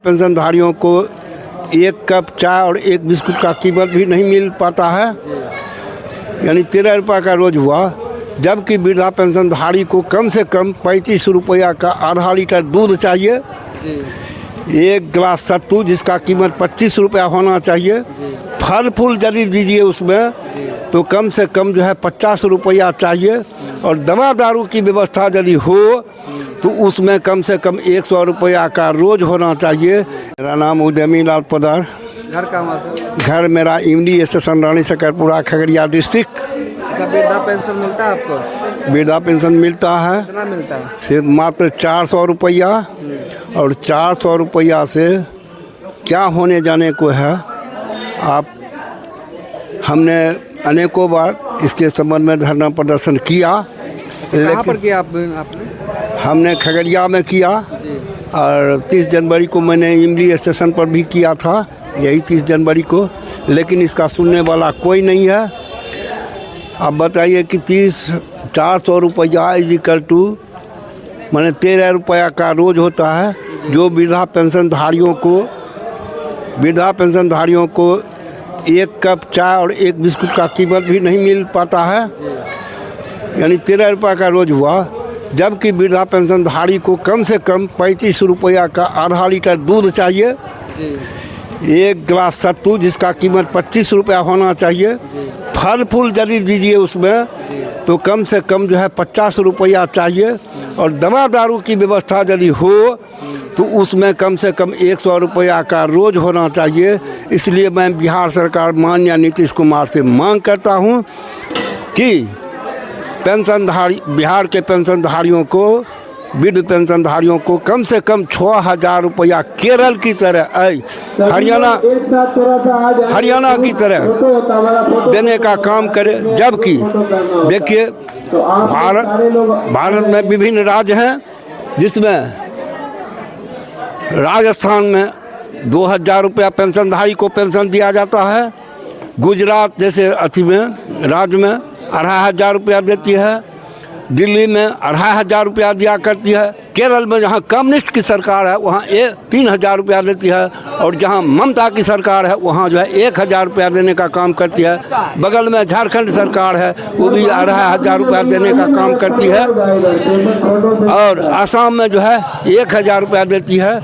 पेंशनधारियों को एक कप चाय और एक बिस्कुट का कीमत भी नहीं मिल पाता है, यानी 13 रुपये का रोज़ हुआ। जबकि वृद्धा पेंशनधारी को कम से कम 35 रुपया का आधा लीटर दूध चाहिए, एक गिलास सत्तू जिसका कीमत 25 रुपया होना चाहिए, फल फूल यदि दीजिए उसमें तो कम से कम जो है 50 रुपया चाहिए, और दवा दारू की व्यवस्था यदि हो तो उसमें कम से कम 100 रुपया का रोज़ होना चाहिए। मेरा नाम उद्यमी लाल पदार। घर कहाँ से? घर मेरा इमली स्टेशन रानी सकरपुरा खगड़िया डिस्ट्रिक्ट। वृद्धा पेंशन मिलता है आपको? वृद्धा पेंशन मिलता है, कितना मिलता है? सिर्फ मात्र 400 रुपया, और 400 रुपया से क्या होने जाने को है। हमने अनेकों बार इसके संबंध में धरना प्रदर्शन किया। कहाँ पर किया आपने? हमने खगड़िया में किया, और 30 जनवरी को मैंने इमली स्टेशन पर भी किया था, यही 30 जनवरी को, लेकिन इसका सुनने वाला कोई नहीं है। अब बताइए कि 400 रुपया इजिकल टू मैंने 13 रुपया का रोज़ होता है, जो वृद्धा पेंशनधारियों को एक कप चाय और एक बिस्कुट का कीमत भी नहीं मिल पाता है, यानी 13 रुपये का रोज़ हुआ। जबकि वृद्धा पेंशनधारी को कम से कम 35 रुपया का आधा लीटर दूध चाहिए, एक गिलास सत्तू जिसका कीमत 25 रुपया होना चाहिए, फल फूल यदि दीजिए उसमें तो कम से कम जो है 50 रुपया चाहिए, और दवा दारू की व्यवस्था यदि हो तो उसमें कम से कम 100 रुपया का रोज़ होना चाहिए। इसलिए मैं बिहार सरकार माननीय नीतीश कुमार से मांग करता हूं कि बिहार के पेंशनधारियों को, वृद्ध पेंशनधारियों को कम से कम 6000 रुपया केरल की तरह, हरियाणा की तरह देने का काम करे। जबकि देखिए भारत में विभिन्न राज्य हैं, जिसमें राजस्थान में 2000 रुपया पेंशनधारी को पेंशन दिया जाता है, गुजरात जैसे राज्य में 2500 रुपया देती है, दिल्ली में 2500 रुपया दिया करती है, केरल में जहाँ कम्युनिस्ट की सरकार है वहाँ 3000 रुपया देती है, और जहाँ ममता की सरकार है वहाँ जो है 1000 रुपया देने का काम करती है। बगल में झारखंड सरकार है, वो भी 2500 रुपया देने का काम करती है, और असम में जो है 1000 रुपया देती है।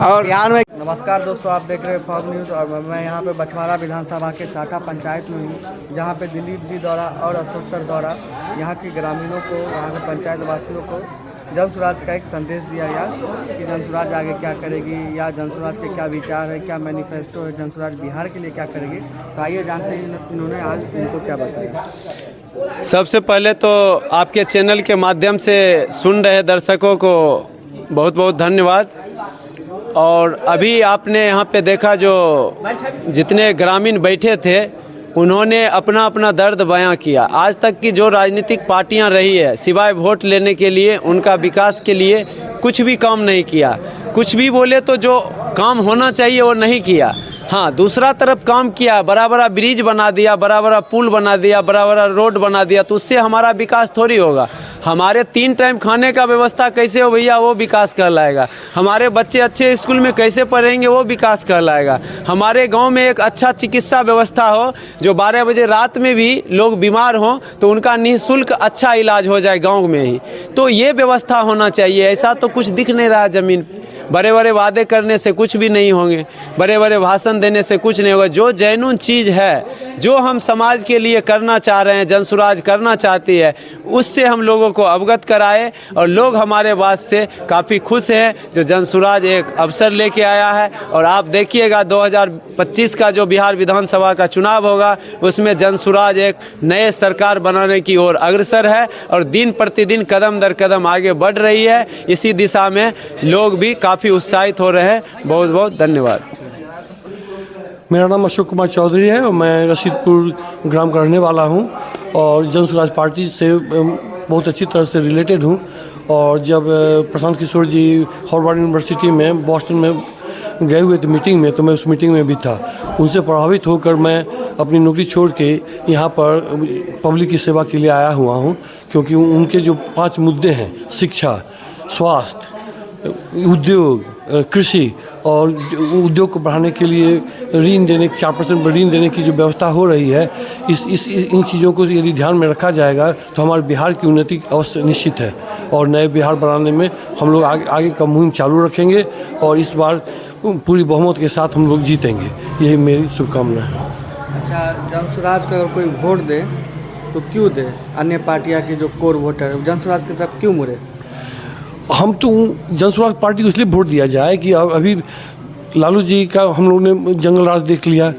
और बिहार में नमस्कार दोस्तों, आप देख रहे हैं फॉग न्यूज़, और मैं यहाँ पे बछवाड़ा विधानसभा के साठा पंचायत में हूँ, जहाँ पे दिलीप जी द्वारा और अशोक सर द्वारा यहाँ के ग्रामीणों को, यहाँ के पंचायत वासियों को जन स्वराज का एक संदेश दिया गया कि जन स्वराज आगे क्या करेगी, या जन स्वराज के क्या विचार है, क्या मैनिफेस्टो है, जन स्वराज बिहार के लिए क्या करेगी। तो आइए जानते हैं इन्होंने आज इनको क्या बताया। सबसे पहले तो आपके चैनल के माध्यम से सुन रहे दर्शकों को बहुत बहुत धन्यवाद। और अभी आपने यहाँ पे देखा, जो जितने ग्रामीण बैठे थे उन्होंने अपना अपना दर्द बयां किया। आज तक की जो राजनीतिक पार्टियां रही है, सिवाय वोट लेने के लिए, उनका विकास के लिए कुछ भी काम नहीं किया। कुछ भी बोले तो जो काम होना चाहिए वो नहीं किया। हाँ, दूसरा तरफ काम किया, बड़ा बड़ा ब्रिज बना दिया, बड़ा बड़ा पुल बना दिया, बड़ा बड़ा रोड बना दिया, तो उससे हमारा विकास थोड़ी होगा। हमारे 3 टाइम खाने का व्यवस्था कैसे हो भैया, वो विकास कहलाएगा। हमारे बच्चे अच्छे स्कूल में कैसे पढ़ेंगे, वो विकास कहलाएगा। हमारे गांव में एक अच्छा चिकित्सा व्यवस्था हो, जो 12 बजे रात में भी लोग बीमार हों तो उनका निःशुल्क अच्छा इलाज हो जाए गाँव में ही, तो ये व्यवस्था होना चाहिए। ऐसा तो कुछ दिख नहीं रहा ज़मीन। बड़े बड़े वादे करने से कुछ भी नहीं होंगे, बड़े बड़े भाषण देने से कुछ नहीं होगा। जो जेन्युइन चीज़ है, जो हम समाज के लिए करना चाह रहे हैं, जन स्वराज करना चाहती है, उससे हम लोगों को अवगत कराए, और लोग हमारे बात से काफ़ी खुश हैं। जो जन स्वराज एक अवसर लेके आया है, और आप देखिएगा 2025 का जो बिहार विधानसभा का चुनाव होगा, उसमें जन स्वराज एक नए सरकार बनाने की ओर अग्रसर है, और दिन प्रतिदिन कदम दर कदम आगे बढ़ रही है। इसी दिशा में लोग भी काफ़ी उत्साहित हो रहे हैं। बहुत बहुत धन्यवाद। मेरा नाम अशोक कुमार चौधरी है, और मैं रशीदपुर ग्राम का रहने वाला हूं, और जन स्वराज पार्टी से बहुत अच्छी तरह से रिलेटेड हूं। और जब प्रशांत किशोर जी हार्वर्ड यूनिवर्सिटी में बॉस्टन में गए हुए थे मीटिंग में, तो मैं उस मीटिंग में भी था। उनसे प्रभावित होकर मैं अपनी नौकरी छोड़ के यहाँ पर पब्लिक की सेवा के लिए आया हुआ हूँ, क्योंकि उनके जो 5 मुद्दे हैं, शिक्षा, स्वास्थ्य, उद्योग, कृषि, और उद्योग को बढ़ाने के लिए ऋण देने 4% ऋण देने की जो व्यवस्था हो रही है, इन चीज़ों को यदि ध्यान में रखा जाएगा तो हमारे बिहार की उन्नति अवश्य निश्चित है और नए बिहार बनाने में हम लोग आगे का मुहिम चालू रखेंगे और इस बार पूरी बहुमत के साथ हम लोग जीतेंगे। यही मेरी शुभकामना है। अच्छा, जनसुराज को अगर कोई वोट दे तो क्यों दे? अन्य पार्टियां की जो कोर वोटर है जनसुराज की तरफ क्यों मुड़े? हम तो जनसुराज पार्टी को इसलिए वोट दिया जाए कि अभी लालू जी का हम लोग ने जंगल राज देख लिया,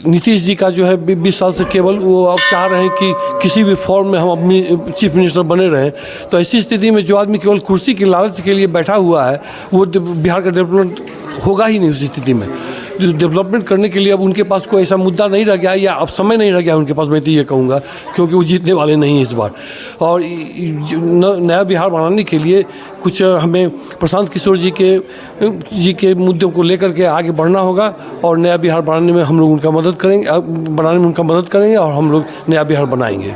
नीतीश जी का जो है 20 साल से केवल वो अब चाह रहे हैं कि किसी भी फॉर्म में हम अपनी चीफ मिनिस्टर बने रहें। तो ऐसी स्थिति में जो आदमी केवल कुर्सी की लालच के लिए बैठा हुआ है वो बिहार का डेवलपमेंट होगा ही नहीं। उस स्थिति में डेवलपमेंट करने के लिए अब उनके पास कोई ऐसा मुद्दा नहीं रह गया या अब समय नहीं रह गया उनके पास, मैं तो ये कहूँगा, क्योंकि वो जीतने वाले नहीं हैं इस बार। और नया बिहार बनाने के लिए कुछ हमें प्रशांत किशोर जी के मुद्दों को लेकर के आगे बढ़ना होगा और नया बिहार बनाने में हम लोग उनका मदद करेंगे, बनाने में उनका मदद करेंगे और हम लोग नया बिहार बनाएंगे।